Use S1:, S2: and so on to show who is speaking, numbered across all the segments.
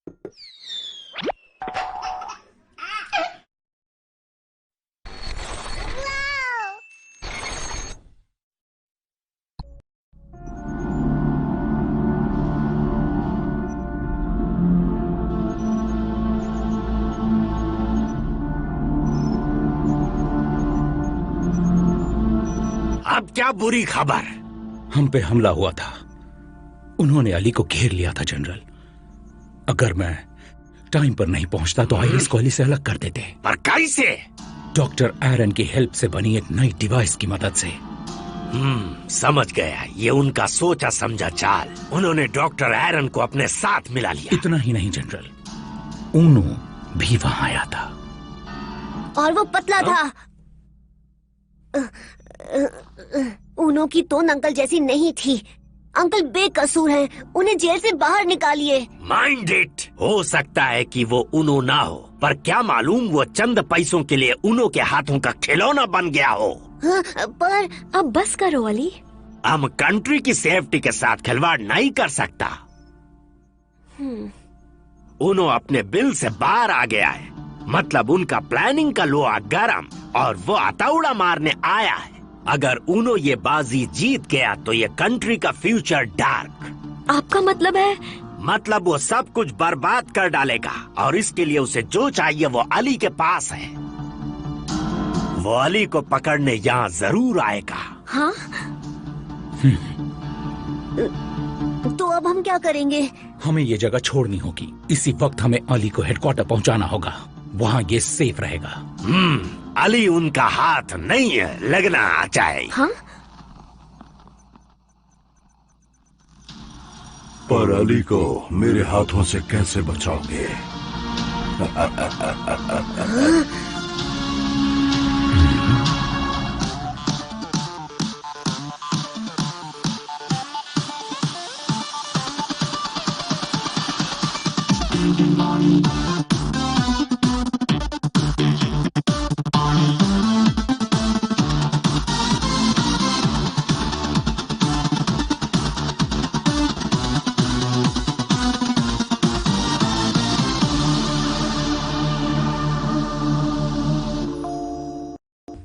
S1: अब क्या बुरी खबर?
S2: हम पे हमला हुआ था। उन्होंने अली को घेर लिया था जनरल। अगर मैं टाइम पर नहीं पहुंचता तो आइरिस को अली से अलग कर देते।
S1: पर कैसे?
S2: डॉक्टर एरन की हेल्प से बनी एक नई डिवाइस की मदद से।
S1: समझ गया। ये उनका सोचा समझा चाल। उन्होंने डॉक्टर एरन को अपने साथ मिला लिया।
S2: इतना ही नहीं जनरल, ऊनो भी वहां आया था।
S3: और वो पतला था। ऊनो की टोन अंकल जैसी नहीं थी। अंकल बेकसूर हैं, उन्हें जेल से बाहर निकालिए।
S1: Mind it. हो सकता है कि वो ऊनो ना हो, पर क्या मालूम वो चंद पैसों के लिए ऊनो के हाथों का खिलौना बन गया हो।
S3: हाँ, पर
S4: अब बस करो अली।
S1: हम कंट्री की सेफ्टी के साथ खिलवाड़ नहीं कर सकता। ऊनो अपने बिल से बाहर आ गया है। मतलब उनका प्लानिंग का लोहा गरम और वो हथौड़ा मारने आया है। अगर ऊनो ये बाजी जीत गया तो ये कंट्री का फ्यूचर डार्क।
S4: आपका मतलब है?
S1: मतलब वो सब कुछ बर्बाद कर डालेगा और इसके लिए उसे जो चाहिए वो अली के पास है। वो अली को पकड़ने यहाँ जरूर आएगा।
S4: हाँ?
S3: तो अब हम क्या करेंगे?
S2: हमें ये जगह छोड़नी होगी। इसी वक्त हमें अली को हेडक्वार्टर पहुंचाना होगा। वहाँ ये सेफ रहेगा।
S1: अली उनका हाथ नहीं है, लगना चाहिए।
S4: हाँ?
S5: पर अली को मेरे हाथों से कैसे बचाओगे?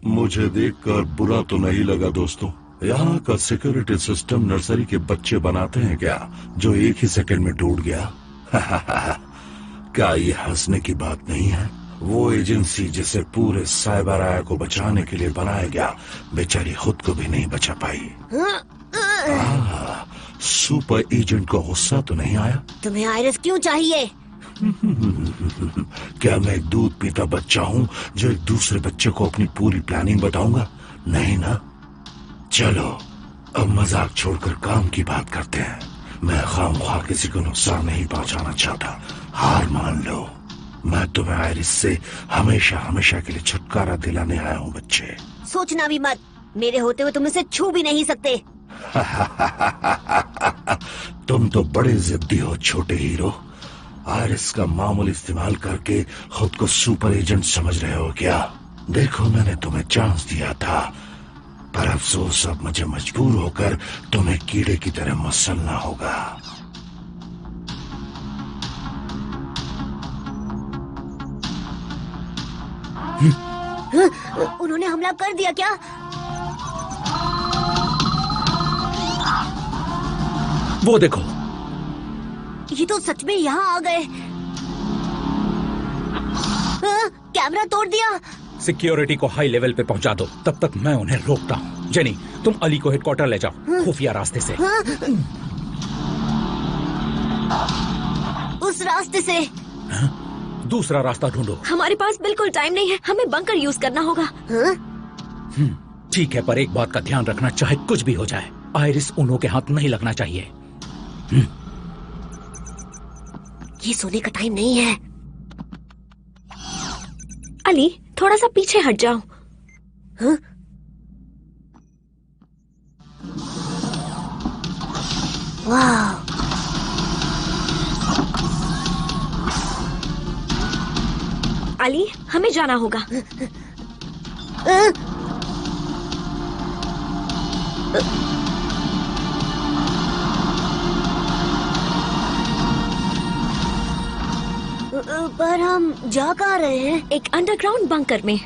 S5: मुझे देखकर बुरा तो नहीं लगा दोस्तों। यहाँ का सिक्योरिटी सिस्टम नर्सरी के बच्चे बनाते हैं क्या, जो एक ही सेकंड में टूट गया? क्या ये हंसने की बात नहीं है? वो एजेंसी जिसे पूरे साइबर आया को बचाने के लिए बनाया गया, बेचारी खुद को भी नहीं बचा पाई। सुपर एजेंट को गुस्सा तो नहीं आया?
S3: तुम्हें आइरिस क्यों चाहिए?
S5: क्या मैं एक दूध पीता बच्चा हूँ जो एक दूसरे बच्चे को अपनी पूरी प्लानिंग बताऊंगा? नहीं ना। चलो अब मजाक छोड़कर काम की बात करते हैं। मैं खामख्वाह किसी को नुकसान नहीं पहुंचाना चाहता। हार मान लो। मैं तुम्हें आइरिस से हमेशा हमेशा के लिए छुटकारा दिलाने आया हूँ बच्चे।
S3: सोचना भी मत, मेरे होते हुए तुम इसे छू भी नहीं सकते।
S5: तुम तो बड़े जिद्दी हो छोटे हीरो। आइरिस का मामूल इस्तेमाल करके खुद को सुपर एजेंट समझ रहे हो क्या? देखो मैंने तुम्हें चांस दिया था, पर अफसोस अब मुझे मजबूर होकर तुम्हें कीड़े की तरह मसलना होगा।
S3: उन्होंने हमला कर दिया क्या?
S2: वो देखो,
S3: ये तो सच में यहाँ आ गए। कैमरा तोड़ दिया।
S2: सिक्योरिटी को हाई लेवल पे पहुंचा दो, तब तक मैं उन्हें रोकता हूँ। जेनी, तुम अली को हेडक्वार्टर ले जाओ, खुफिया रास्ते से।
S3: उस रास्ते से?
S2: दूसरा रास्ता ढूंढो।
S4: हमारे पास बिल्कुल टाइम नहीं है, हमें बंकर यूज करना होगा।
S2: ठीक है, पर एक बात का ध्यान रखना, चाहे कुछ भी हो जाए, आइरिस ऊनो के हाथ नहीं लगना चाहिए।
S3: ये सोने का टाइम नहीं है।
S4: अली, थोड़ा सा पीछे हट जाओ।
S3: वाह,
S4: अली, हमें जाना होगा।
S3: पर हम जा कहाँ रहे हैं?
S4: एक अंडरग्राउंड बंकर में।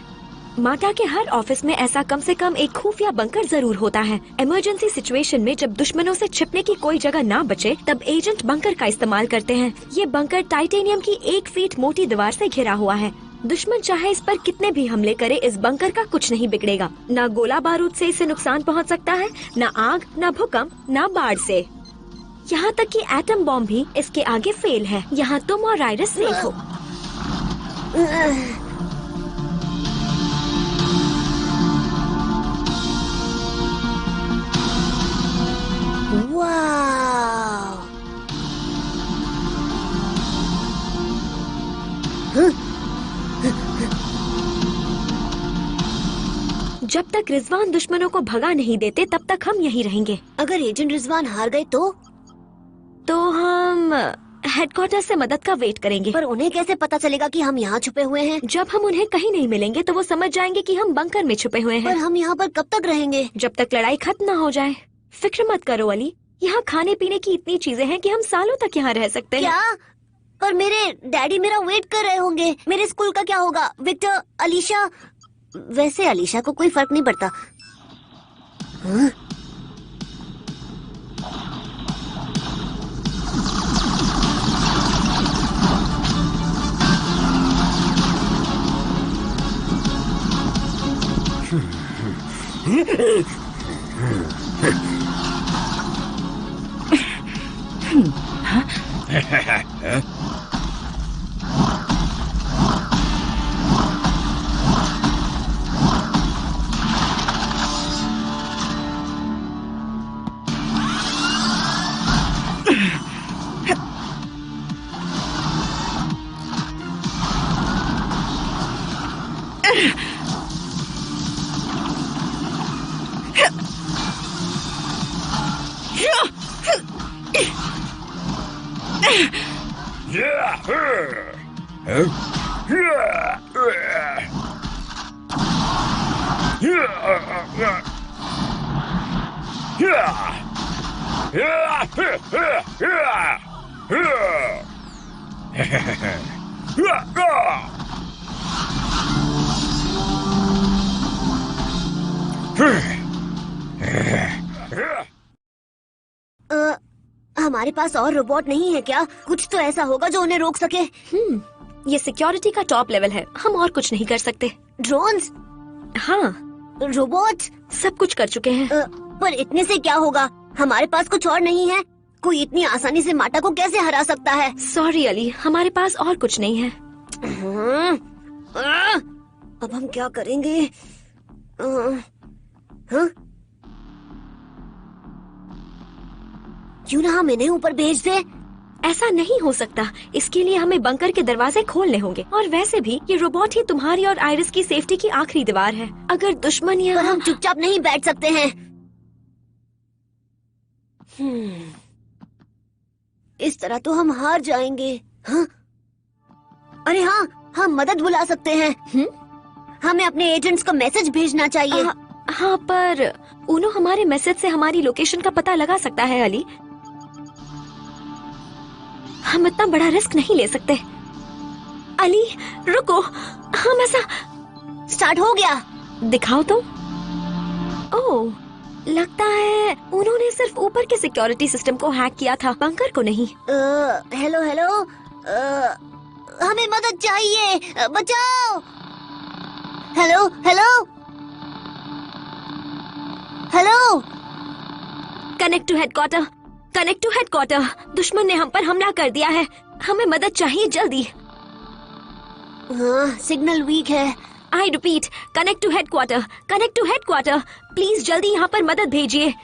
S4: माटा के हर ऑफिस में ऐसा कम से कम एक खुफिया बंकर जरूर होता है। इमरजेंसी सिचुएशन में जब दुश्मनों से छिपने की कोई जगह ना बचे तब एजेंट बंकर का इस्तेमाल करते हैं। ये बंकर टाइटेनियम की 1 फीट मोटी दीवार से घिरा हुआ है। दुश्मन चाहे इस पर कितने भी हमले करे, इस बंकर का कुछ नहीं बिगड़ेगा। ना गोला बारूद से इसे नुकसान पहुंच सकता है, ना आग, ना भूकंप, ना बाढ़ से। यहाँ तक कि एटम बॉम्ब भी इसके आगे फेल है। यहाँ तुम और आइरिस सेफ हो।
S3: वाव!
S4: जब तक रिजवान दुश्मनों को भगा नहीं देते तब तक हम यहीं रहेंगे।
S3: अगर एजेंट रिजवान हार गए तो
S4: हम हेडक्वार्टर से मदद का वेट करेंगे।
S3: पर उन्हें कैसे पता चलेगा कि हम यहाँ छुपे हुए हैं?
S4: जब हम उन्हें कहीं नहीं मिलेंगे तो वो समझ जाएंगे कि हम बंकर में छुपे हुए
S3: पर
S4: हैं।
S3: हम यहाँ पर कब तक रहेंगे?
S4: जब तक लड़ाई खत्म ना हो जाए। फिक्र मत करो अली, यहाँ खाने पीने की इतनी चीजें हैं कि हम सालों तक यहाँ रह सकते हैं।
S3: क्या? पर मेरे डैडी मेरा वेट कर रहे होंगे। मेरे स्कूल का क्या होगा? विक्टर, अलीशा? वैसे अलीशा को कोई फर्क नहीं पड़ता। हाँ? हमारे पास और रोबोट नहीं है क्या? कुछ तो ऐसा होगा जो उन्हें रोक सके।
S4: ये सिक्योरिटी का टॉप लेवल है, हम और कुछ नहीं कर सकते।
S3: ड्रोन्स?
S4: हाँ,
S3: रोबोट्स?
S4: सब कुछ कर चुके हैं।
S3: पर इतने से क्या होगा? हमारे पास कुछ और नहीं है। कोई इतनी आसानी से माटा को कैसे हरा सकता है?
S4: सॉरी अली, हमारे पास और कुछ नहीं है।
S3: अब हम क्या करेंगे? हाँ? क्यों ना हम इन्हें ऊपर भेज दे?
S4: ऐसा नहीं हो सकता। इसके लिए हमें बंकर के दरवाजे खोलने होंगे। और वैसे भी ये रोबोट ही तुम्हारी और आइरिस की सेफ्टी की आखिरी दीवार है। अगर दुश्मन
S3: पर
S4: यहाँ...
S3: हम चुपचाप नहीं बैठ सकते हैं। इस तरह तो हम हार जाएंगे। हाँ? अरे हाँ, हम मदद बुला सकते हैं। हमें अपने एजेंट्स को मैसेज भेजना चाहिए।
S4: हाँ, पर उन्होंने हमारे मैसेज से हमारी लोकेशन का पता लगा सकता है अली। हम इतना बड़ा रिस्क नहीं ले सकते। अली रुको, हम ऐसा...
S3: स्टार्ट हो गया।
S4: दिखाओ तो। ओह, लगता है उन्होंने सिर्फ ऊपर के सिक्योरिटी सिस्टम को हैक किया था, बंकर को नहीं।
S3: हेलो हेलो, हमें मदद चाहिए, बचाओ। Hello hello hello.
S4: Connect to headquarter, connect to headquarter. दुश्मन ने हम पर हमला कर दिया है, हमें मदद चाहिए जल्दी।
S3: हाँ, सिग्नल वीक है।
S4: I repeat, connect to headquarter, connect to headquarter. Please जल्दी यहाँ पर मदद भेजिए।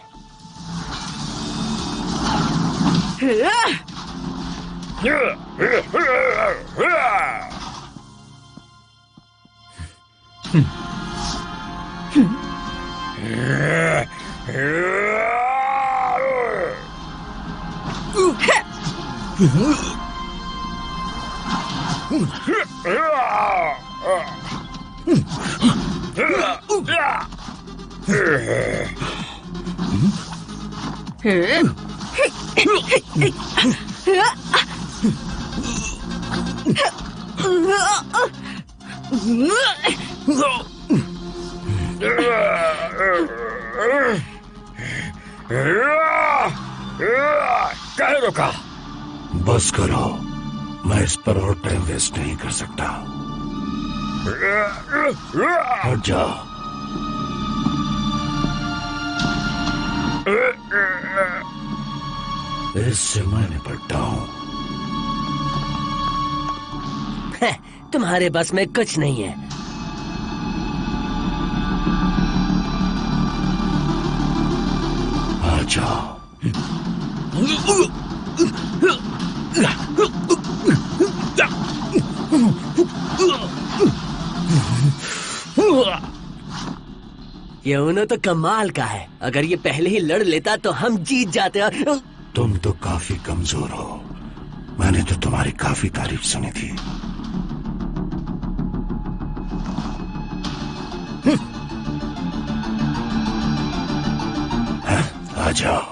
S2: कहे रोका।
S5: बस करो, मैं इस पर और टाइम वेस्ट नहीं कर सकता। हट जाओ। इससे मैं निपटता हूँ।
S6: तुम्हारे बस में कुछ नहीं है।
S5: आ जाओ।
S6: ये उन्हों तो कमाल का है। अगर ये पहले ही लड़ लेता तो हम जीत जाते।
S5: तुम तो काफी कमजोर हो। मैंने तो तुम्हारी काफी तारीफ सुनी थी। आ जाओ।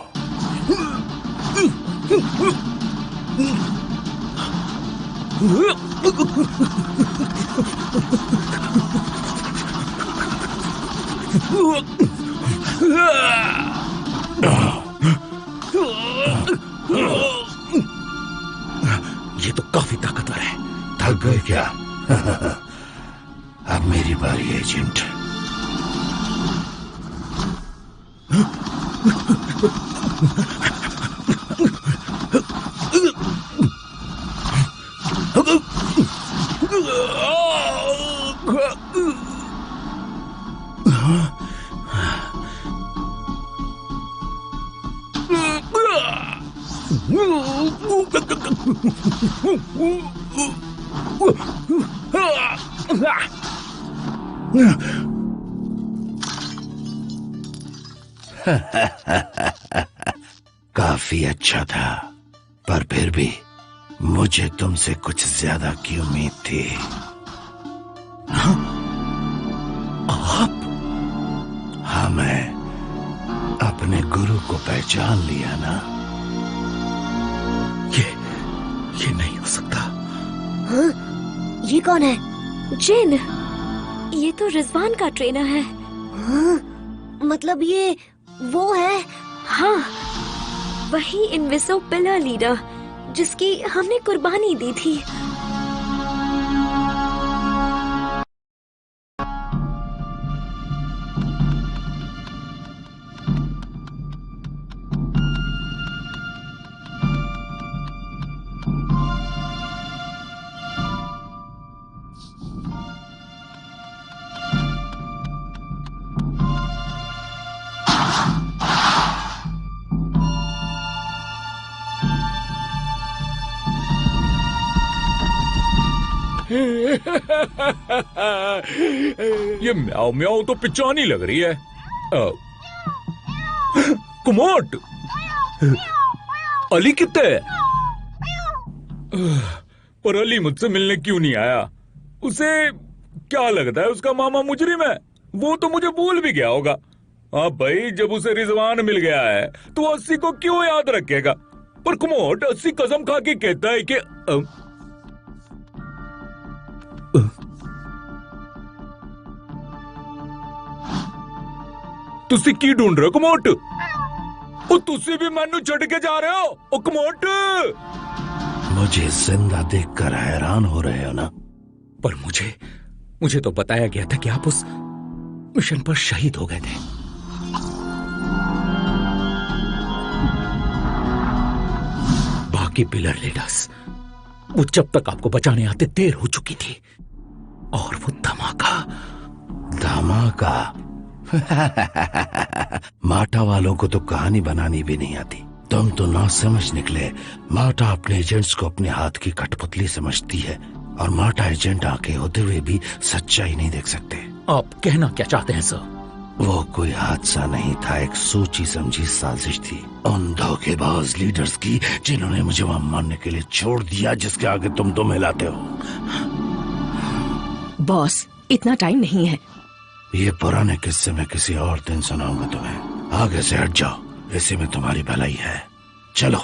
S2: ये तो काफी ताकतवर है।
S5: थक गए क्या? अब मेरी बारी एजेंट। काफी अच्छा था, पर फिर भी मुझे तुमसे कुछ ज्यादा की उम्मीद थी।
S2: आप?
S5: हाँ, मैं अपने गुरु को पहचान लिया ना।
S2: ये नहीं हो सकता।
S3: हाँ? ये कौन है?
S4: जिन, ये तो रिजवान का ट्रेनर है।
S3: हाँ? मतलब ये वो है?
S4: हाँ, वही इनविसो पिलर लीडर जिसकी हमने कुर्बानी दी थी।
S2: ये म्याऊ म्याऊ तो पिचानी लग रही है। कुमोट, अली कितने है? पर अली मुझसे मिलने क्यों नहीं आया? उसे क्या लगता है उसका मामा मुजरिम है? वो तो मुझे भूल भी गया होगा। हाँ भाई, जब उसे रिजवान मिल गया है तो 80 को क्यों याद रखेगा? पर कुमोट 80 कसम खा के कहता है कि तुसी की ढूंढ रहे हो कुमोट? तुसी भी मैनू छड़ के जा रहे हो? ओ कुमोट,
S5: मुझे जिंदा देखकर हैरान हो रहे हो ना?
S2: पर मुझे तो बताया गया था कि आप उस मिशन पर शहीद हो गए थे। बाकी पिलर लीडर्स, वो जब तक आपको बचाने आते देर हो चुकी थी। और वो धमाका
S5: माटा वालों को तो कहानी बनानी भी नहीं आती। तुम तो ना समझ निकले। माटा अपने एजेंट्स को अपने हाथ की कठपुतली समझती है, और माटा एजेंट आंखें होते हुए भी सच्चाई नहीं देख सकते।
S2: आप कहना क्या चाहते हैं सर?
S5: वो कोई हादसा नहीं था, एक सोची समझी साजिश थी उन धोखेबाज लीडर्स की, जिन्होंने मुझे वहां मारने के लिए छोड़ दिया, जिसके आगे तुम दुम हिलाते हो।
S7: बॉस, इतना टाइम नहीं है।
S5: ये पुराने किस्से मैं किसी और दिन सुनाऊंगा तुम्हें। आगे से हट जाओ, इसी में तुम्हारी भलाई है। चलो।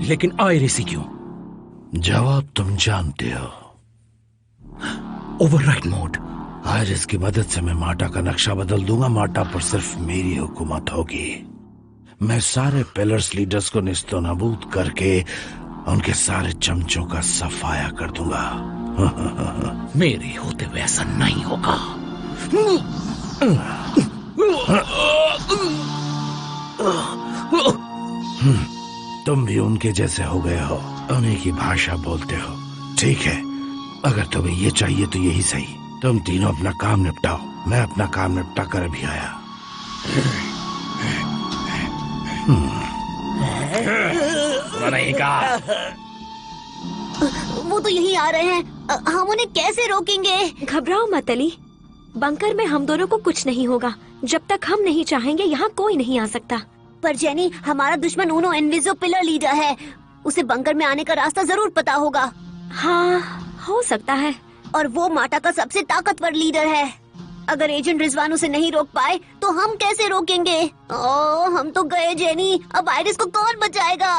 S2: लेकिन आयरिस ही क्यों?
S5: जवाब तुम जानते हो।
S2: Override mode.
S5: आयरिस की मदद से मैं माटा का नक्शा बदल दूंगा। माटा पर सिर्फ मेरी हुकूमत होगी। मैं सारे पिलर्स लीडर्स को निस्तो नाबूद करके उनके सारे चमचों का सफाया कर दूंगा।
S2: मेरे होते हुए ऐसा नहीं होगा।
S5: तुम भी उनके जैसे हो गए हो, उन्हीं की भाषा बोलते हो। ठीक है, अगर तुम्हें ये चाहिए तो यही सही। तुम तीनों अपना काम निपटाओ, मैं अपना काम निपटा कर अभी आया।
S2: नहीं कहा।
S3: वो तो यही आ रहे हैं, हम उन्हें कैसे रोकेंगे?
S4: घबराओ मत अली, बंकर में हम दोनों को कुछ नहीं होगा। जब तक हम नहीं चाहेंगे यहाँ कोई नहीं आ सकता।
S3: पर जेनी, हमारा दुश्मन उनो इनविजिबल पिलर लीडर है। उसे बंकर में आने का रास्ता जरूर पता होगा।
S4: हाँ, हो सकता है।
S3: और वो माटा का सबसे ताकतवर लीडर है। अगर एजेंट रिजवान उसे नहीं रोक पाए तो हम कैसे रोकेंगे? ओह, हम तो गए जेनी। अब आयरिस को कौन बचाएगा?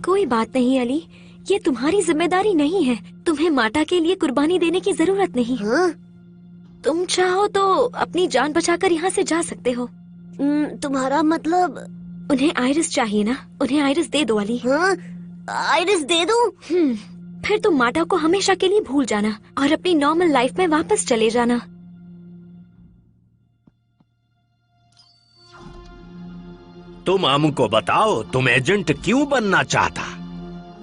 S4: कोई बात नहीं अली, ये तुम्हारी जिम्मेदारी नहीं है। तुम्हें माटा के लिए कुर्बानी देने की जरूरत नहीं। तुम चाहो तो अपनी जान बचाकर यहाँ से जा सकते हो।
S3: तुम्हारा मतलब?
S4: उन्हें आयरिस चाहिए ना, उन्हें आयरिस दे दो अली।
S3: हाँ? आयरिस दे दूं?
S4: फिर तुम माटा को हमेशा के लिए भूल जाना और अपनी नॉर्मल लाइफ में वापस चले जाना।
S1: तुम हमको बताओ, तुम एजेंट क्यों बनना चाहता?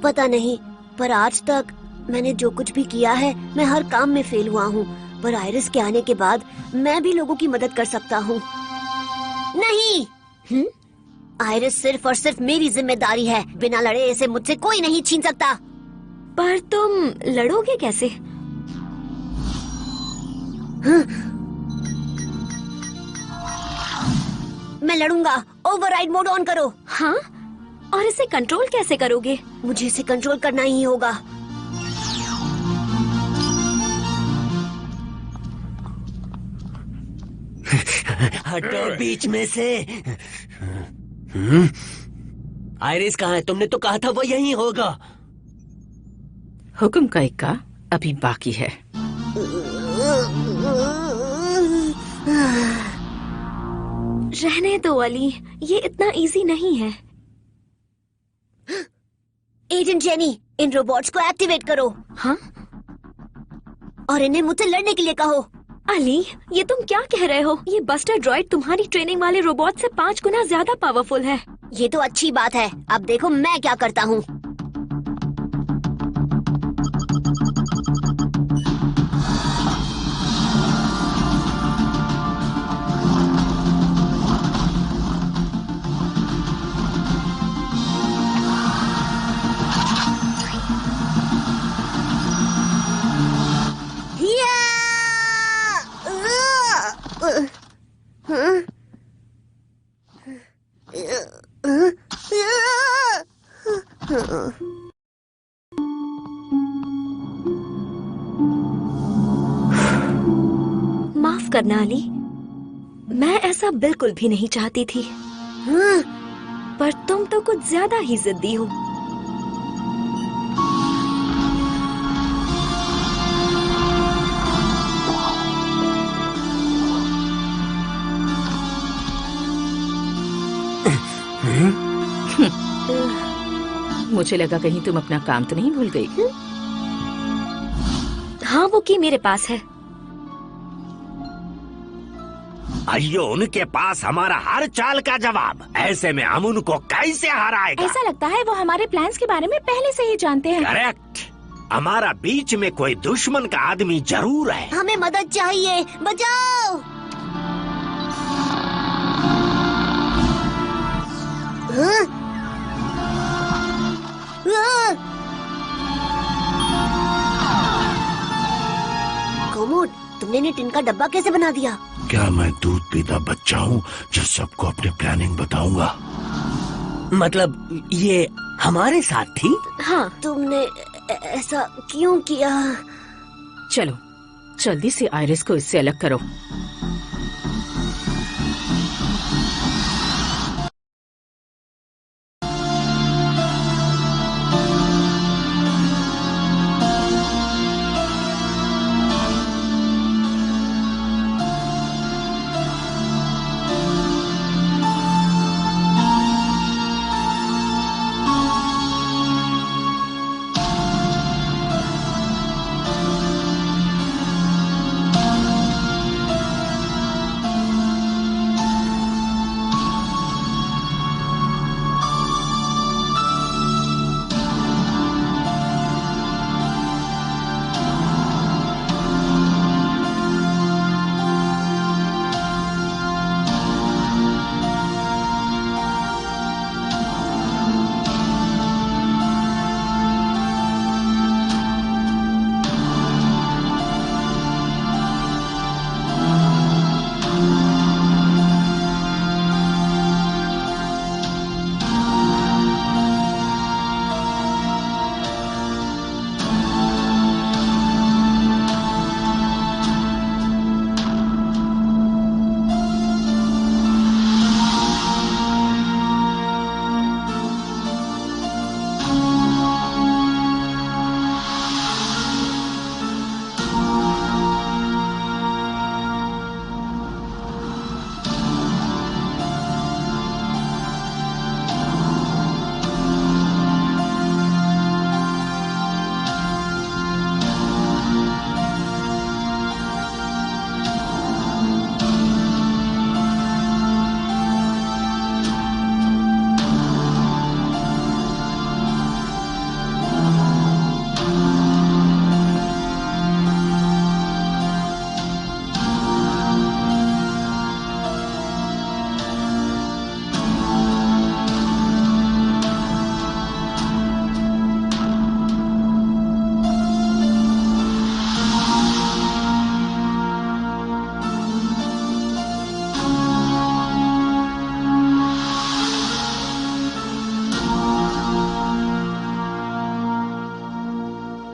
S3: पता नहीं, पर आज तक मैंने जो कुछ भी किया है, मैं हर काम में फेल हुआ हूँ। पर आयरिस के आने के बाद मैं भी लोगों की मदद कर सकता हूँ। नहीं, आयरिस सिर्फ और सिर्फ मेरी जिम्मेदारी है। बिना लड़े इसे मुझसे कोई नहीं छीन सकता।
S4: पर तुम लड़ोगे कैसे?
S3: मैं लड़ूंगा। ओवरराइड मोड ऑन करो।
S4: हाँ? और इसे कंट्रोल कैसे करोगे?
S3: मुझे इसे कंट्रोल करना ही होगा।
S6: हटो बीच में से। आयरिस कहाँ है? तुमने तो कहा था वो यहीं होगा।
S7: हुक्म का इक्का अभी बाकी है।
S4: रहने दो अली, ये इतना इजी नहीं है।
S3: एजेंट जेनी, इन रोबोट्स को एक्टिवेट करो।
S4: हाँ?
S3: और इन्हें मुझसे लड़ने के लिए कहो।
S4: अली, ये तुम क्या कह रहे हो? ये बस्टर ड्रॉइड तुम्हारी ट्रेनिंग वाले रोबोट से 5 गुना ज्यादा पावरफुल है।
S3: ये तो अच्छी बात है। अब देखो मैं क्या करता हूँ।
S4: माफ करना अली, मैं ऐसा बिल्कुल भी नहीं चाहती थी। पर तुम तो कुछ ज्यादा ही जिद्दी हो।
S7: मुझे लगा कहीं तुम अपना काम तो नहीं भूल गई।
S4: हाँ, वो की मेरे पास है।
S1: अयो, उनके पास हमारा हर चाल का जवाब। ऐसे में हम उनको कैसे हराएगा?
S8: ऐसा लगता है वो हमारे प्लान्स के बारे में पहले से ही जानते हैं।
S1: करेक्ट। हमारा बीच में कोई दुश्मन का आदमी जरूर है।
S3: हमें मदद चाहिए, बचाओ। कोमोड, तुमने ने टिन का डब्बा कैसे बना दिया?
S5: क्या मैं दूध पीता बच्चा हूँ जो सबको अपनी प्लानिंग बताऊंगा?
S6: मतलब ये हमारे साथ थी?
S4: हाँ।
S3: तुमने ऐसा क्यों किया?
S7: चलो जल्दी से आयरिस को इससे अलग करो।